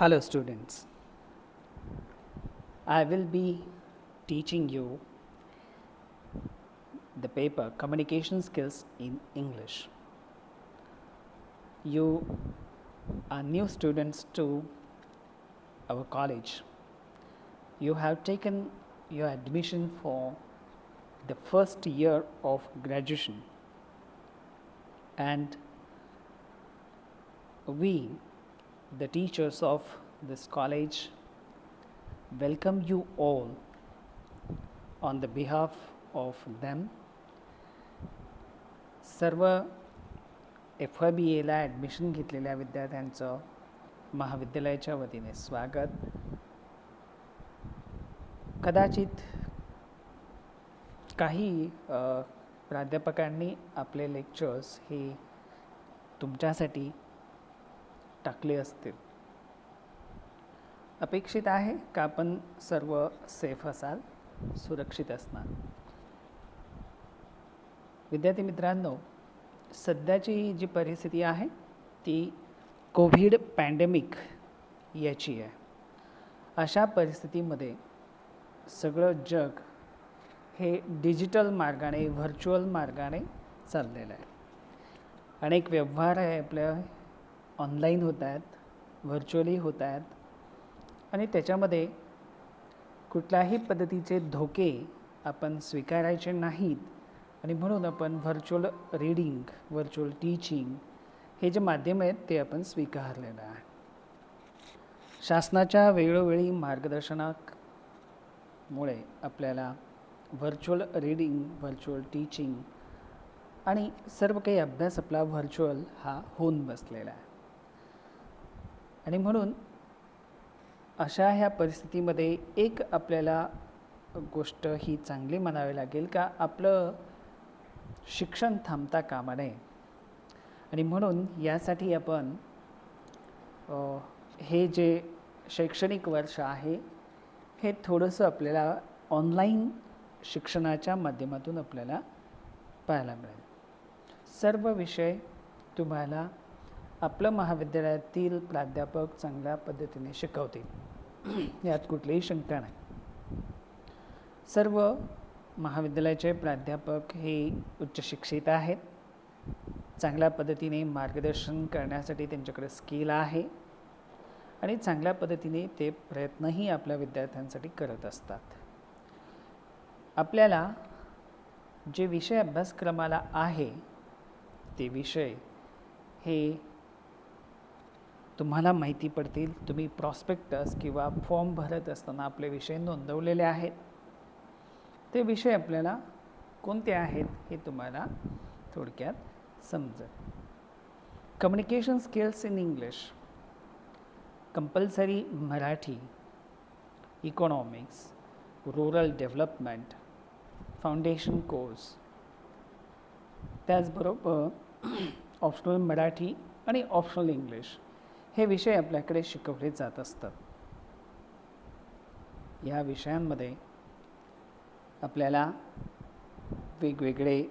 Hello students, I will be teaching you the paper Communication Skills in English. You are new students to our college. You have taken your admission for the first year of graduation, and we, the teachers of this college, welcome you all on the behalf of them. सर्व FYBAला admission घेतलेल्या विद्यार्थ्यांचं महाविद्यालयाच्या वतीने स्वागत. कदाचित काही प्राध्यापकांनी आपले लेक्चर्स हे तुमच्यासाठी टाकले असतील. अपेक्षित आहे का आपण सर्व सेफ असाल, सुरक्षित असणार. विद्यार्थी मित्रांनो, सध्याची जी परिस्थिती आहे ती कोविड पॅन्डेमिक याची आहे. अशा परिस्थितीमध्ये सगळं जग हे डिजिटल मार्गाने, व्हर्च्युअल मार्गाने चाललेलं आहे. अनेक व्यवहार आहे आपल्या ऑनलाईन होत आहेत, व्हर्च्युअली होत आहेत, आणि त्याच्यामध्ये कुठल्याही पद्धतीचे धोके आपण स्वीकारायचे नाहीत. आणि म्हणून आपण व्हर्च्युअल रीडिंग, व्हर्च्युअल टीचिंग हे जे माध्यम आहेत ते आपण स्वीकारलेलं आहे. शासनाच्या वेळोवेळी मार्गदर्शनामुळे आपल्याला व्हर्च्युअल रीडिंग, व्हर्च्युअल टीचिंग आणि सर्व काही अभ्यास आपला व्हर्च्युअल हा होऊन बसलेला आहे. आणि म्हणून अशा ह्या परिस्थितीमध्ये एक आपल्याला गोष्ट ही चांगली म्हणावी लागेल का आपलं शिक्षण थांबता कामा नये. आणि म्हणून यासाठी आपण हे जे शैक्षणिक वर्ष आहे हे थोडंसं आपल्याला ऑनलाईन शिक्षणाच्या माध्यमातून आपल्याला पाहायला मिळेल. सर्व विषय तुम्हाला आपलं महाविद्यालयातील प्राध्यापक चांगल्या पद्धतीने शिकवतील, यात कुठलीही शंका नाही. सर्व महाविद्यालयाचे प्राध्यापक हे उच्च शिक्षित आहेत. चांगल्या पद्धतीने मार्गदर्शन करण्यासाठी त्यांच्याकडे स्किल आहे आणि चांगल्या पद्धतीने ते प्रयत्नही आपल्या विद्यार्थ्यांसाठी करत असतात. आपल्याला जे विषय अभ्यासक्रमाला आहे ते विषय हे तुम्हाला माहिती पडतील. तुम्ही प्रॉस्पेक्टस किंवा फॉर्म भरत असताना आपले विषय नोंदवलेले आहेत. ते विषय आपल्याला कोणते आहेत हे तुम्हाला थोडक्यात समजेल. Communication skills in English, compulsory Marathi, economics, rural development, foundation course, त्याचबरोबर ऑप्शनल मराठी आणि ऑप्शनल इंग्लिश हे विषय आपल्याकडे शिकवले जात असतात. या विषयांमध्ये आपल्याला वेगवेगळे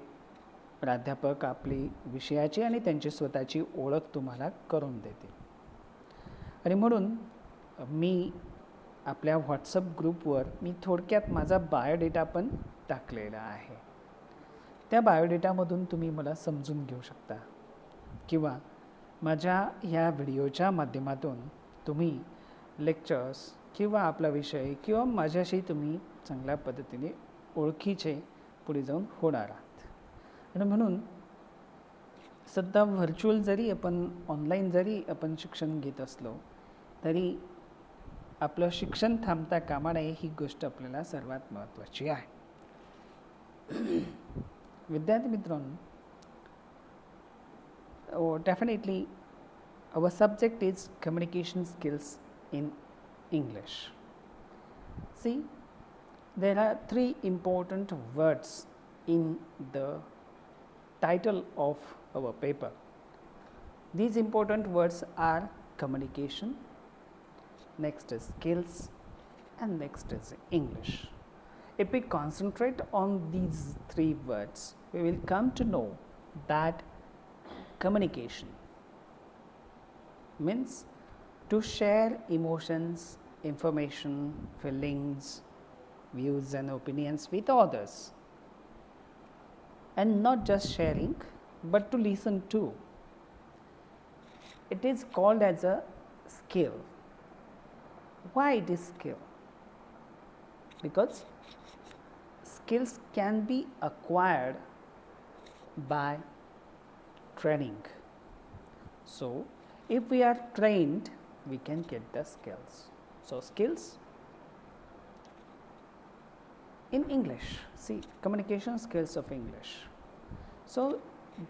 प्राध्यापक आपली विषयाची आणि त्यांची स्वतःची ओळख तुम्हाला करून देतील. आणि म्हणून मी आपल्या व्हॉट्सअप ग्रुपवर मी थोडक्यात माझा बायोडेटा पण टाकलेला आहे. त्या बायोडेटामधून तुम्ही मला समजून घेऊ शकता किंवा माझ्या ह्या व्हिडिओच्या माध्यमातून तुम्ही लेक्चर्स किंवा आपला विषय किंवा माझ्याशी तुम्ही चांगल्या पद्धतीने ओळखीचे पुढे जाऊन होणार आहात. आणि म्हणून सध्या व्हर्च्युअल जरी आपण ऑनलाईन जरी आपण शिक्षण घेत असलो तरी आपलं शिक्षण थांबता कामा नये ही गोष्ट आपल्याला सर्वात महत्त्वाची आहे. विद्यार्थी मित्रांनो, definitely our subject is communication skills in English. See, there are three important words in the title of our paper. These important words are communication, next is skills, and next is English. If we concentrate on these three words, we will come to know that communication means to share emotions, information, feelings, views and opinions with others. And not just sharing, but to listen too. It is called as a skill. Why it is skill? Because skills can be acquired by training. So, if we are trained, we can get the skills. So, skills in English, see, communication skills of English. So,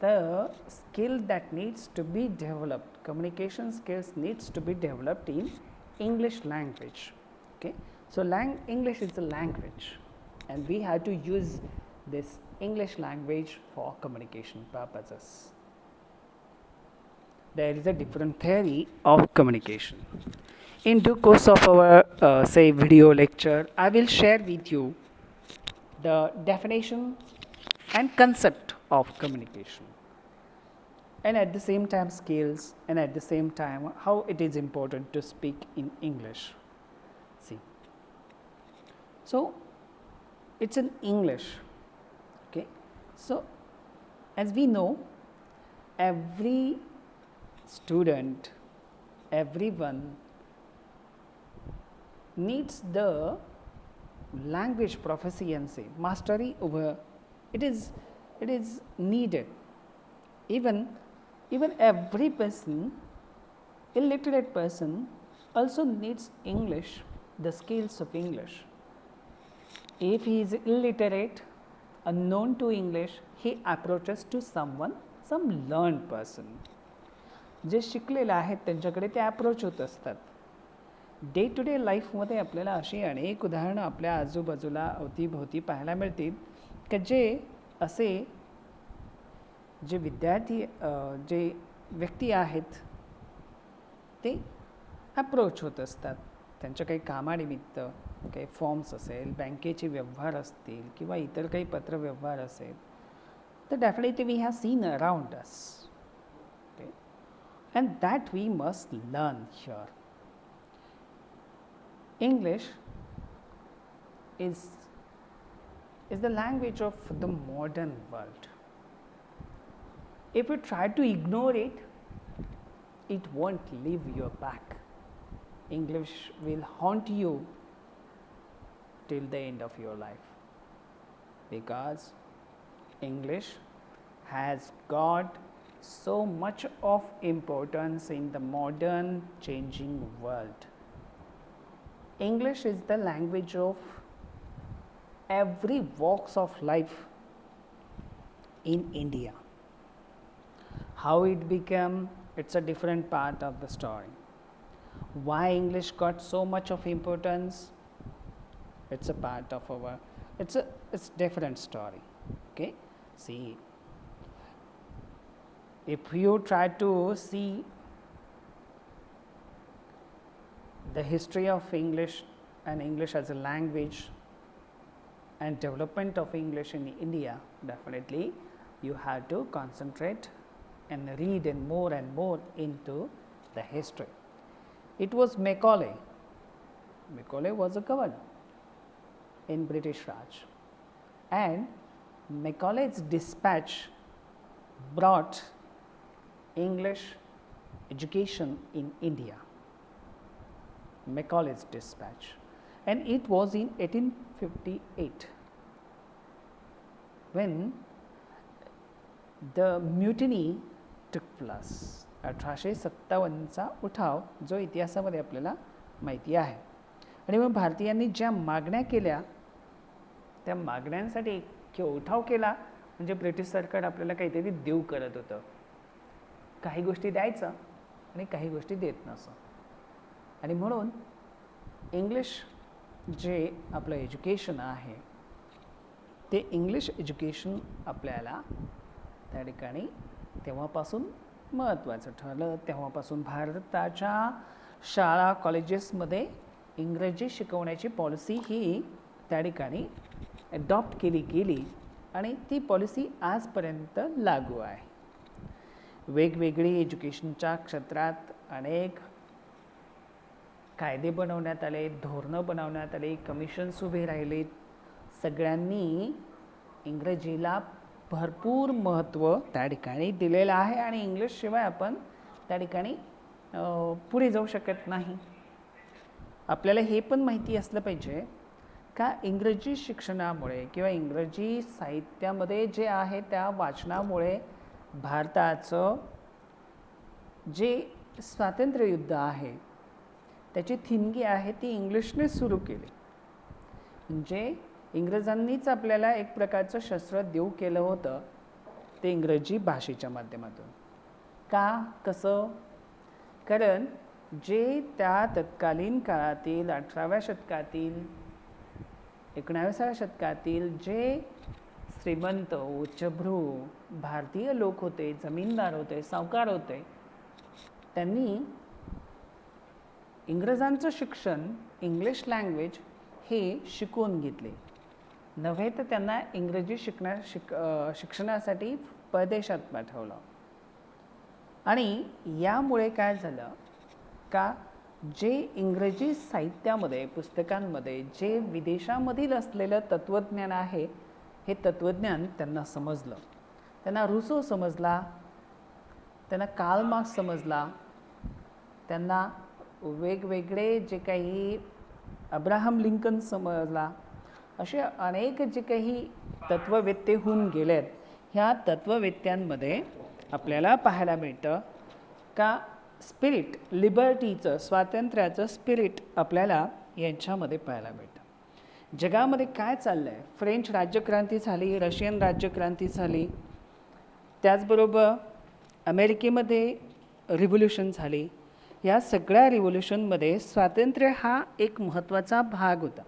the skill that needs to be developed, communication skills needs to be developed in English language. Okay. So, English is a language and we have to use this English language for communication purposes. There is a different theory of communication. In due course of our say video lecture, I will share with you the definition and concept of communication, and at the same time skills, and at the same time how it is important to speak in English. See, so it's in English. Okay, so as we know, every student, everyone needs the language proficiency, mastery over it is needed. Even every person, illiterate person also needs English, the skills of English. If he is illiterate, unknown to English, he approaches to someone, some learned person. जे शिकलेले आहेत त्यांच्याकडे ते approach होत असतात. Day to day लाईफमध्ये आपल्याला अशी अनेक उदाहरणं आपल्या आजूबाजूला अवतीभोवती पाहायला मिळतील की जे असे जे विद्यार्थी जे व्यक्ती आहेत ते अप्रोच होत असतात त्यांच्या काही कामानिमित्त, काही फॉर्म्स असेल, बँकेचे व्यवहार असतील किंवा इतर काही पत्रव्यवहार असेल, तर definitely we have seen around us, and that we must learn here. English is the language of the modern world. If you try to ignore it, it won't leave your back. English will haunt you till the end of your life, because English has got so much of importance in the modern changing world. English is the language of every walks of life in India. How it became, it's a different part of the story. Why English got so much of importance, it's a part of our, it's different story. Okay, see, if you try to see the history of English and English as a language and development of English in India, definitely you have to concentrate and read and more into the history. It was Macaulay. Macaulay was a governor in British Raj, and Macaulay's dispatch brought English education in India. Macaulay's dispatch, and it was in 1858 when the mutiny took place. 1857चा उठाव जो इतिहासामध्ये आपल्याला माहिती आहे. आणि मग भारतीयांनी ज्या मागण्या केल्या त्या मागण्यांसाठी किंवा उठाव केला म्हणजे ब्रिटिश सरकार आपल्याला काहीतरी देऊ करत होतं. काही गोष्टी द्यायचं आणि काही गोष्टी देत नसं. आणि म्हणून इंग्लिश जे आपलं एज्युकेशन आहे ते इंग्लिश एज्युकेशन आपल्याला त्या ठिकाणी तेव्हापासून महत्त्वाचं ठरलं. तेव्हापासून भारताच्या शाळा कॉलेजेसमध्ये इंग्रजी शिकवण्याची पॉलिसी ही त्या ठिकाणी अडॉप्ट केली गेली आणि ती पॉलिसी आजपर्यंत लागू आहे. वेगवेगळी एज्युकेशनच्या क्षेत्रात अनेक कायदे बनवण्यात आले, धोरणं बनवण्यात आली, कमिशन्स उभे राहिलेत. सगळ्यांनी इंग्रजीला भरपूर महत्त्व त्या ठिकाणी दिलेलं आहे आणि इंग्लिशशिवाय आपण त्या ठिकाणी पुढे जाऊ शकत नाही. आपल्याला हे पण माहिती असलं पाहिजे का इंग्रजी शिक्षणामुळे किंवा इंग्रजी साहित्यामध्ये जे आहे त्या वाचनामुळे भारताचं जे स्वातंत्र्ययुद्ध आहे त्याची थिणगी आहे ती इंग्लिशने सुरू केली. म्हणजे इंग्रजांनीच आपल्याला एक प्रकारचं शस्त्र देऊ केलं होतं ते इंग्रजी भाषेच्या माध्यमातून. का कसं? कारण जे त्या तत्कालीन काळातील 18व्या शतकातील 19व्या शतकातील जे श्रीमंत उच्चभ्रू भारतीय लोक होते, जमीनदार होते, सावकार होते, त्यांनी इंग्रजांचं शिक्षण इंग्लिश लँग्वेज हे शिकवून घेतले. नव्हे तर त्यांना इंग्रजी शिक्षणासाठी परदेशात पाठवलं. आणि यामुळे काय झालं का जे इंग्रजी साहित्यामध्ये पुस्तकांमध्ये जे विदेशामधील असलेलं तत्त्वज्ञान आहे हे तत्त्वज्ञान त्यांना समजलं. त्यांना रुसो समजला, त्यांना कार्ल मार्क्स समजला, त्यांना वेगवेगळे जे काही अब्राहम लिंकन समजला. असे अनेक जे काही तत्त्ववेत्ते होऊन गेलेत ह्या तत्त्ववेत्यांमध्ये आपल्याला पाहायला मिळतं का स्पिरिट, लिबर्टीचं, स्वातंत्र्याचं स्पिरिट आपल्याला यांच्यामध्ये पाहायला मिळतं. जगामध्ये काय चाललं आहे? फ्रेंच राज्यक्रांती झाली, रशियन राज्यक्रांती झाली, त्याचबरोबर अमेरिकेमध्ये रिव्होल्यूशन झाली. या सगळ्या रिव्होल्यूशनमध्ये स्वातंत्र्य हा एक महत्त्वाचा भाग होता.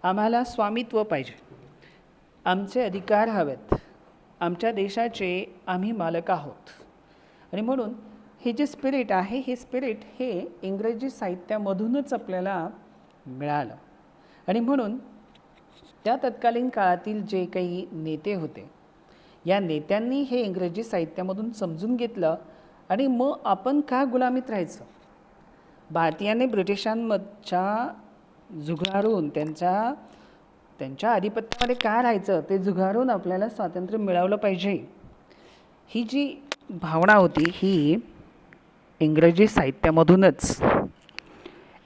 आम्हाला स्वामित्व पाहिजे, आमचे अधिकार हवेत, आमच्या देशाचे आम्ही मालक आहोत. आणि म्हणून हे जे स्पिरिट आहे हे स्पिरिट हे इंग्रजी साहित्यामधूनच आपल्याला मिळालं. आणि म्हणून त्या तत्कालीन काळातील जे काही नेते होते या नेत्यांनी हे इंग्रजी साहित्यामधून समजून घेतलं आणि मग आपण का गुलामीत राहायचं? भारतीयांनी ब्रिटिशांच्या झुगारून त्यांच्या आधिपत्यामध्ये काय राहायचं ते झुगारून आपल्याला स्वातंत्र्य मिळवलं पाहिजे. ही जी भावना होती ही इंग्रजी साहित्यामधूनच,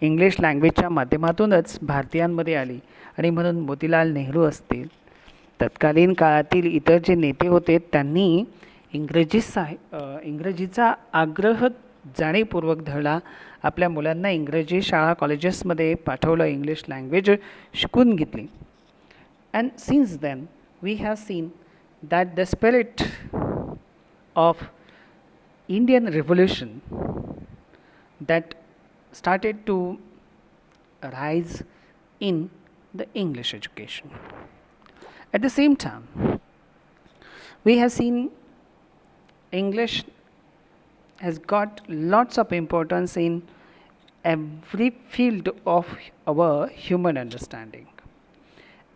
इंग्लिश लँग्वेजच्या माध्यमातूनच भारतीयांमध्ये आली. आणि म्हणून मोतीलाल नेहरू असतील, तत्कालीन काळातील इतर जे नेते होते त्यांनी इंग्रजीचा आग्रह जाणीवपूर्वक धरला. आपल्या मुलांना इंग्रजी शाळा कॉलेजेसमध्ये पाठवलं, इंग्लिश लँग्वेज शिकून घेतली. And since then we have seen that the spirit of Indian Revolution that started to rise in the English education. At the same time, we have seen English has got lots of importance in every field of our human understanding.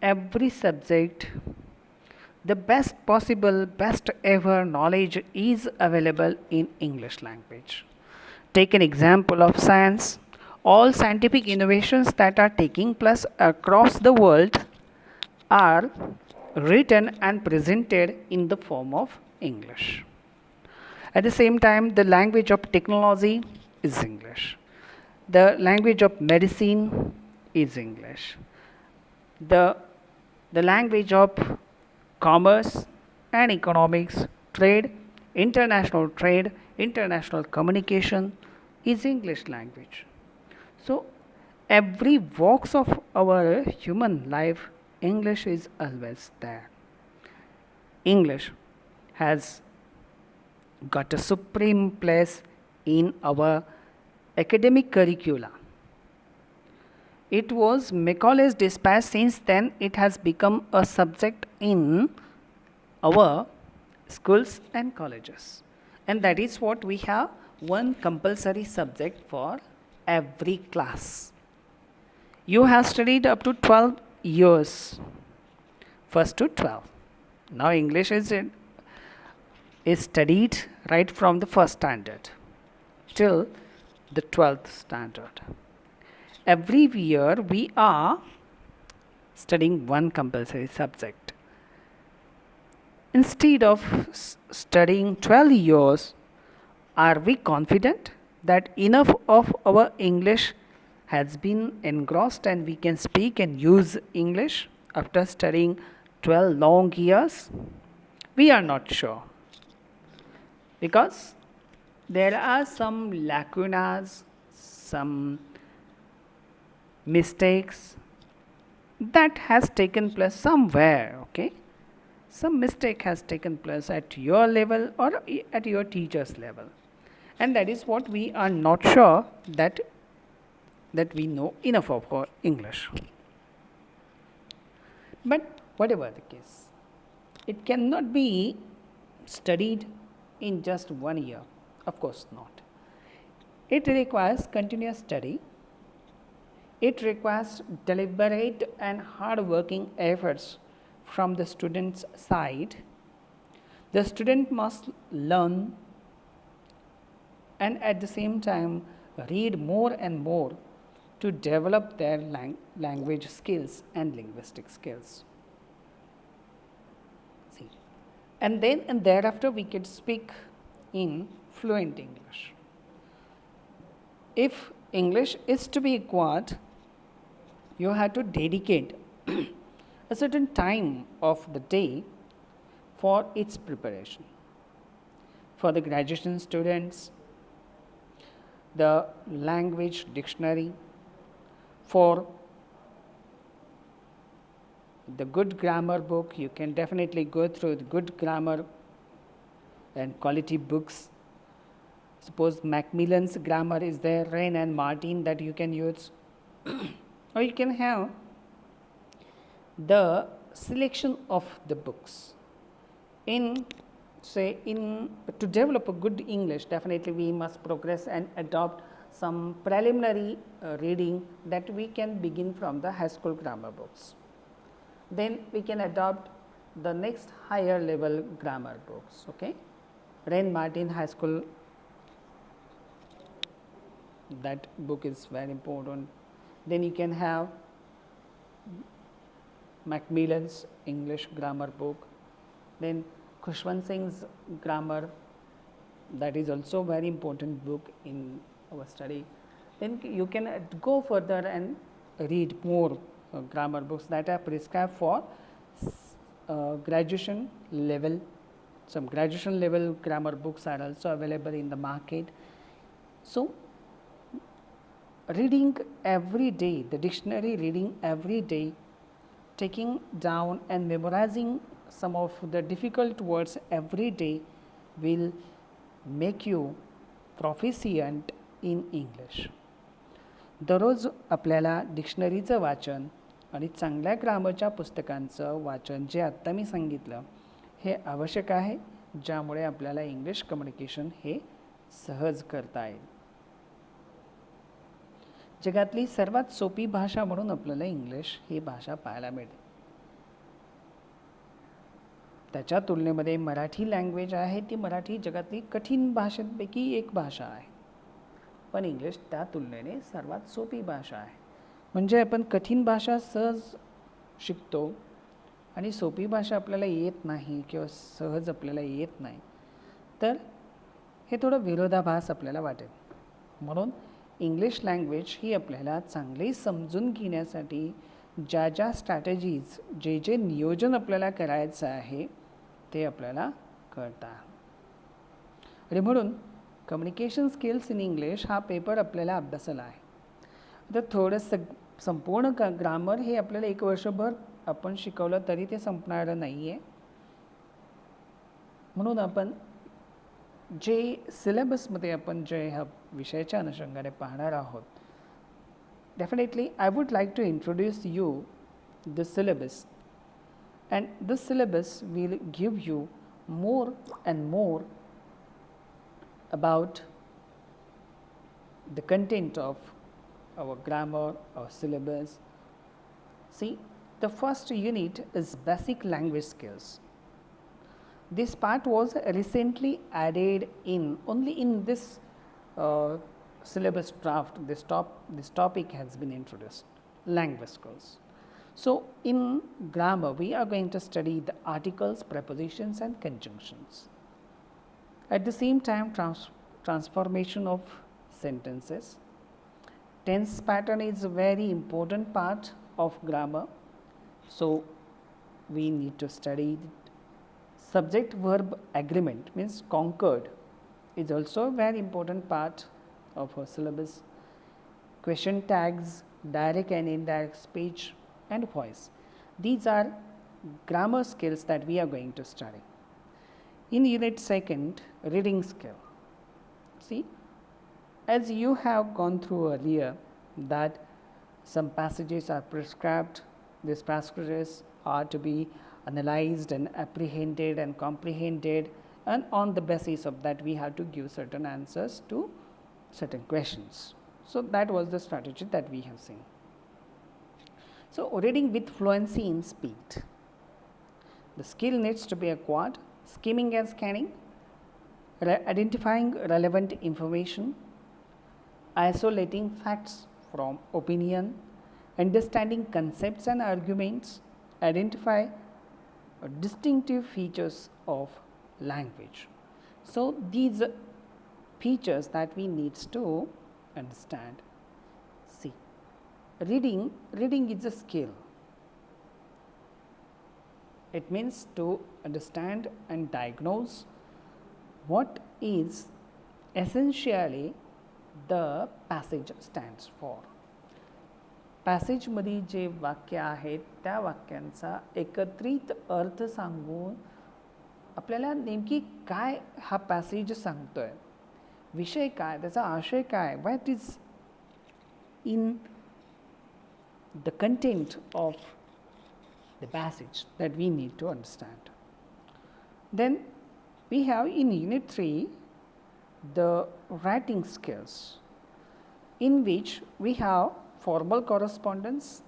Every subject, the best possible, best ever knowledge is available in English language. Take an example of science. All scientific innovations that are taking place across the world are written and presented in the form of English. At the same time, the language of technology is English. The language of medicine is English. The language of commerce and economics, trade, international communication is English language. So every walks of our human life, English is always there. English has got a supreme place in our academic curricula. It was Macaulay's Dispatch. Since then, it has become a subject in our schools and colleges. And that is what we have, one compulsory subject for every class. You have studied up to 12 years, first to 12. Now English is studied right from the first standard till the 12th standard. every year we are studying one compulsory subject. Instead of studying 12 years, are we confident that enough of our English has been engrossed and we can speak and use English after studying 12 long years? We are not sure, because there are some lacunas, some mistakes that has taken place somewhere, okay? Some mistake has taken place at your level or at your teacher's level, and that is what we are not sure that we know enough of our English. But whatever the case, it cannot be studied in just 1 year. Of course not. It requires continuous study. It requires deliberate and hard-working efforts from the student's side. The student must learn and at the same time read more and more to develop their language skills and linguistic skills. See, and then and thereafter we can speak in fluent English. If English is to be acquired, you have to dedicate a certain time of the day for its preparation. For the graduation students, the language dictionary. For the good grammar book, you can definitely go through the good grammar and quality books. Suppose Macmillan's grammar is there, Rain and Martin, that you can use. Or you can have the selection of the books. To develop a good English, definitely we must progress and adopt some preliminary reading that we can begin from the high school grammar books. Then we can adopt the next higher level grammar books, okay? Rain Martin High School, that book is very important. Then you can have Macmillan's English grammar book. Then Khushwant Singh's grammar, that is also very important book in our study. Then you can go further and read more grammar books that are prescribed for graduation level. Some graduation level grammar books are also available in the market. So, reading every day, the dictionary reading every day, taking down and memorizing some of the difficult words every day will make you proficient in English. दररोज आपल्याला डिक्शनरीचं वाचन आणि चांगल्या ग्रामरच्या पुस्तकांचं वाचन जे आत्ता मी सांगितलं हे आवश्यक आहे, ज्यामुळे आपल्याला इंग्लिश कम्युनिकेशन हे सहज करता येईल. जगातली सर्वात सोपी भाषा म्हणून आपल्याला इंग्लिश ही भाषा पाहायला मिळते. त्याच्या तुलनेमध्ये मराठी लँग्वेज आहे, ती मराठी जगातली कठीण भाषांपैकी एक भाषा आहे, पण इंग्लिश त्या तुलनेने सर्वात सोपी भाषा आहे. म्हणजे आपण कठीण भाषा सहज शिकतो आणि सोपी भाषा आपल्याला येत नाही किंवा सहज आपल्याला येत नाही, तर हे थोडं विरोधाभास आपल्याला वाटेल. म्हणून इंग्लिश लँग्वेज ही आपल्याला चांगली समजून घेण्यासाठी ज्या ज्या स्ट्रॅटेजीज, जे नियोजन आपल्याला करायचं आहे ते आपल्याला कळतात. आणि म्हणून कम्युनिकेशन स्किल्स इन इंग्लिश हा पेपर आपल्याला अभ्यासाला आहे. तर थोडंसं संपूर्ण ग्रामर हे आपल्याला 1 वर्षभर आपण शिकवलं तरी ते संपणारं नाही आहे. म्हणून आपण जे सिलेबसमध्ये आपण जे ह्या विषयाच्या अनुषंगाने पाहणार आहोत, definitely I would like to introduce you the syllabus, and this syllabus will give you more and more about the content of our grammar, our syllabus. See, the first unit is basic language skills. This part was recently added in only in this syllabus draft, this topic has been introduced, language skills. So, in grammar, we are going to study the articles, prepositions, and conjunctions. At the same time, transformation of sentences. Tense pattern is a very important part of grammar. So, we need to study subject verb agreement, means concord, is also a very important part of our syllabus. Question tags, direct and indirect speech, and voice. These are grammar skills that we are going to study. In unit 2nd, reading skill. See, as you have gone through earlier that some passages are prescribed, these passages are to be analyzed and apprehended and comprehended, and on the basis of that we have to give certain answers to certain questions. So, that was the strategy that we have seen. So, reading with fluency in speed. The skill needs to be acquired, skimming and scanning, identifying relevant information, isolating facts from opinion, understanding concepts and arguments, identify distinctive features of language. So, these features that we need to understand. See, reading is a skill. It means to understand and diagnose what is essentially the passage stands for. Passage मध्ये जे वाक्य आहेत त्या वाक्यांचा एकत्रित अर्थ सांगून आपल्याला नेमकी काय हा पॅसेज सांगतोय, विषय काय, त्याचा आशय काय, what is in the content of the passage that we need to understand. Then we have in unit 3 the writing skills, in which we have formal correspondence,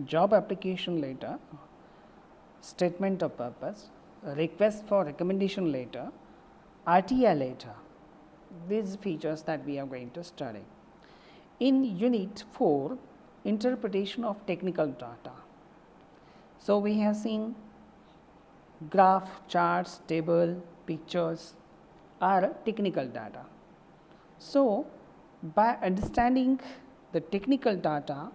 job application letter, statement of purpose, request for recommendation letter, RTI letter. These features that we are going to study. In unit 4, interpretation of technical data. So, we have seen graph, charts, table, pictures are technical data. So, by understanding the technical data,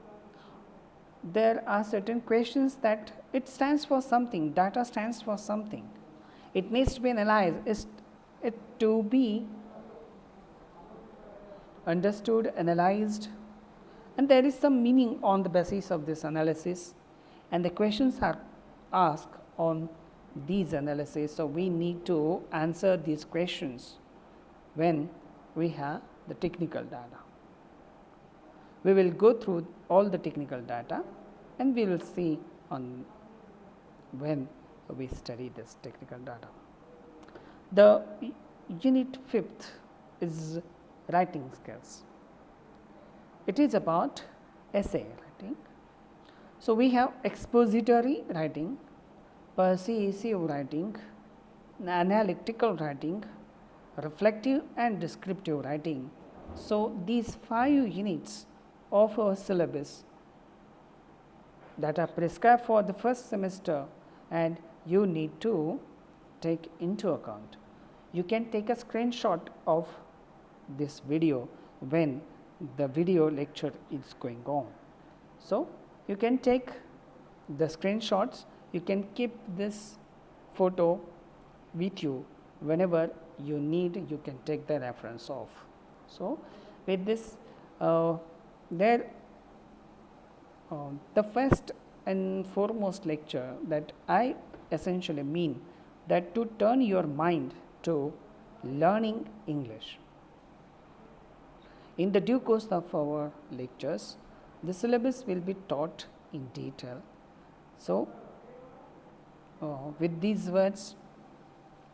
there are certain questions that it stands for something, data stands for something. It needs to be analyzed, is it to be understood, analyzed, and there is some meaning on the basis of this analysis, and the questions are asked on these analysis. So, we need to answer these questions when we have the technical data. We will go through all the technical data and we will see on when we study this technical data. The unit 5th is writing skills. It is about essay writing. So, we have expository writing, persuasive writing, analytical writing, reflective and descriptive writing. So, these 5 units of our syllabus that are prescribed for the first semester, and you need to take into account. You can take a screenshot of this video when the video lecture is going on. So, you can take the screenshots, you can keep this photo with you whenever you need, you can take the reference of. So, with this the first and foremost lecture that I essentially mean that to turn your mind to learning English. In the due course of our lectures, the syllabus will be taught in detail. So, with these words,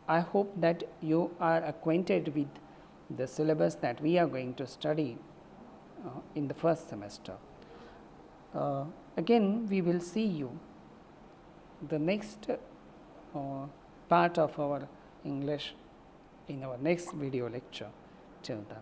I hope that you are acquainted with the syllabus that we are going to study in the first semester. Again, we will see you the next part of our English in our next video lecture. Till then.